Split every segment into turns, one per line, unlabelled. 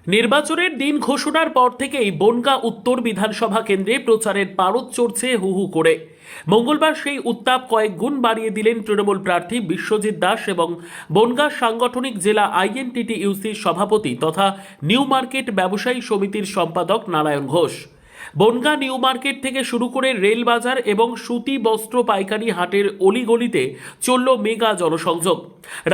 নির্বাচনের দিন ঘোষণার পর থেকেই বনগাঁ উত্তর বিধানসভা কেন্দ্রে প্রচারের পারদ চড়ছে হু হু করে। মঙ্গলবার সেই উত্তাপ কয়েক গুণ বাড়িয়ে দিলেন তৃণমূল প্রার্থী বিশ্বজিৎ দাস এবং বনগাঁ সাংগঠনিক জেলা আইএনটিটিইউসির সভাপতি তথা নিউ মার্কেট ব্যবসায়ী সমিতির সম্পাদক নারায়ণ ঘোষ। বনগাঁ নিউ মার্কেট থেকে শুরু করে রেল বাজার এবং সুতি বস্ত্র পাইকারি হাটের অলিগলিতে চলল মেগা জনসংযোগ।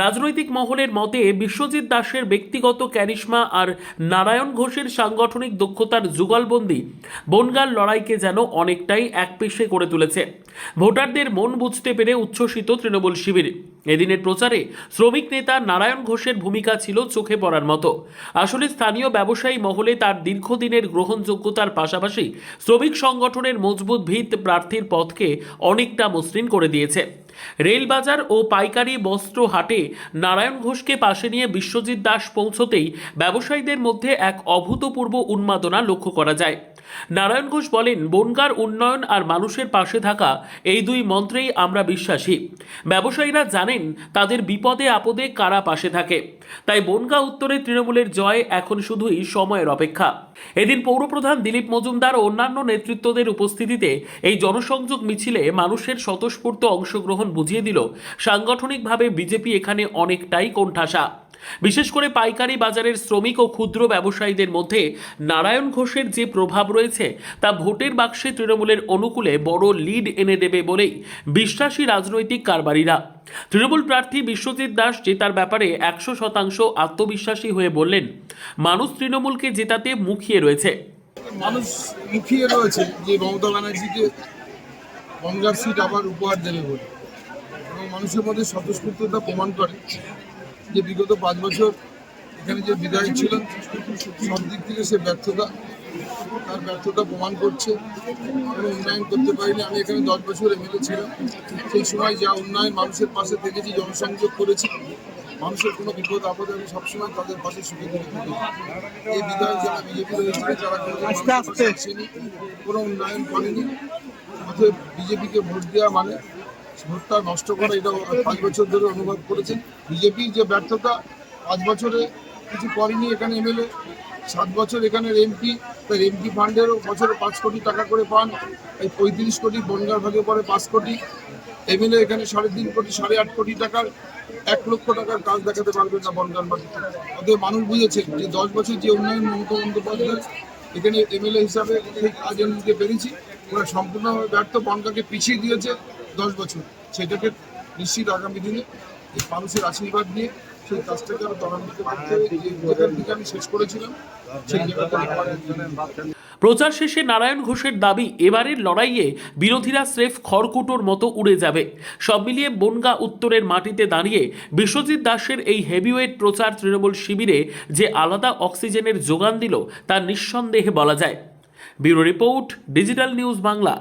রাজনৈতিক মহলের মতে বিশ্বজিৎ দাসের ব্যক্তিগত ক্যারিশমা আর নারায়ণ ঘোষের সাংগঠনিক দক্ষতার যুগলবন্দি বনগাঁর লড়াইকে যেন অনেকটাই একপেশে করে তুলেছে। ভোটারদের মন বুঝতে পেরে উচ্ছ্বসিত তৃণমূল শিবির। এদিনের প্রচারে শ্রমিক নেতা নারায়ণ ঘোষের ভূমিকা ছিল চোখে পড়ার মতো। আসলে স্থানীয় ব্যবসায়ী মহলে তার দীর্ঘদিনের গ্রহণযোগ্যতার পাশাপাশি শ্রমিক সংগঠনের মজবুত ভিত প্রার্থীর পথকে অনেকটা মসৃণ করে দিয়েছে। রেলবাজার ও পাইকারি বস্ত্র হাটে নারায়ণ ঘোষকে পাশে নিয়ে বিশ্বজিৎ দাস পৌঁছতেই ব্যবসায়ীদের মধ্যে এক অভূতপূর্ব উন্মাদনা লক্ষ্য করা যায়। নারায়ণ ঘোষ বলেন, বনগাঁর উন্নয়ন আর মানুষের পাশে থাকা এই দুই মন্ত্রেই আমরা বিশ্বাসী। ব্যবসায়ীরা জানেন তাদের বিপদে আপদে কারা পাশে থাকে, তাই বনগাঁ উত্তরে তৃণমূলের জয় এখন শুধুই সময়ের অপেক্ষা। এদিন পৌরপ্রধান দিলীপ মজুমদার ও অন্যান্য নেতৃত্বদের উপস্থিতিতে এই জনসংযোগ মিছিলে মানুষের স্বতঃস্ফূর্ত অংশগ্রহণ বুঝিয়ে দিল সাংগঠনিকভাবে বিজেপি এখানে অনেকটাই কোণঠাসা। বিশেষ করে পাইকারি বাজারের শ্রমিক ও ক্ষুদ্র ব্যবসায়ীদের মধ্যে নারায়ণ ঘোষের যে প্রভাব রয়েছে তা ভোটের বাক্সে তৃণমূলের অনুকূলে বড় লিড এনে দেবে বলেই বিশ্বাসী রাজনৈতিক কারবারিরা। তৃণমূল প্রার্থী বিশ্বজিৎ দাস জেতার ব্যাপারে 100% আত্মবিশ্বাসী হয়ে বললেন, মানুষ তৃণমূলকে জেতাতে মুখিয়ে রয়েছে।
মানুষ মুখিয়ে রয়েছে যে মমতা ব্যানার্জিকে বনগাঁর সিট আবার উপহার দেবে বলে, এবং মানুষের মধ্যে স্বতঃস্ফূর্ততা প্রমাণ করে যে বিগত 5 বছর এখানে যে বিধায়ক ছিলেন সব দিক থেকে সে তার ব্যর্থতা প্রমাণ করছে। কোনো উন্নয়ন করতে পারিনি। আমি এখানে 10 বছর এমএলএ ছিলাম, সেই সময় যা উন্নয়ন মানুষের পাশে থেকেছি, জনসংযোগ করেছি, মানুষের কোনো বিপদ আপদে আমি সবসময় তাদের পাশে সুখে থেকে থাকি। এই বিধায়ক যারা বিজেপি রয়েছে তারা কোনো উন্নয়ন করেনি। অতএব বিজেপিকে ভোট দেওয়া মানে ভোটটা নষ্ট করা, এটা 5 বছর ধরে অনুভব করেছেন। বিজেপি যে ব্যর্থতা, 5 বছরে কিছু করেনি। এখানে এমএলএ 7 বছর এখানের এমপি, তার এমপি ফান্ডেরও বছরে 5 কোটি টাকা করে পান। এই 35 কোটি বনগাঁর ভাগে পড়ে 5 কোটি। এমএলএ এখানে 3.5 কোটি 8.5 কোটি টাকার 1 লক্ষ টাকার কাজ দেখাতে পারবেন না বনগাঁর মাটিতে। অতএব মানুষ বুঝেছে যে 10 বছর যে উন্নয়ন মমতা বন্দ্যোপাধ্যায় এখানে এমএলএ হিসাবে সেই কাজ এনে দিতে পেরেছি, ওরা সম্পূর্ণভাবে ব্যর্থ। বনগাঁকে পিছিয়ে দিয়েছে 10 বছর। সেটাকে নিশ্চিত আগামী দিনে এই মানুষের আশীর্বাদ নিয়ে সেই কাজটাকে আরো ত্বরান্বিত করতে হবে। যেখান থেকে আমি শেষ করেছিলাম সেই জায়গাটা।
প্রচার শেষে নারায়ণ ঘোষের দাবি, এবারের লড়াইয়ে বিরোধীরা স্রেফ খড়কুটোর মতো উড়ে যাবে। সব মিলিয়ে বনগাঁ উত্তরের মাটিতে দাঁড়িয়ে বিশ্বজিৎ দাসের এই হেভিওয়েট প্রচার তৃণমূল শিবিরে যে আলাদা অক্সিজেনের যোগান দিল তা নিঃসন্দেহে বলা যায়। Bureau report, digital news Bangla.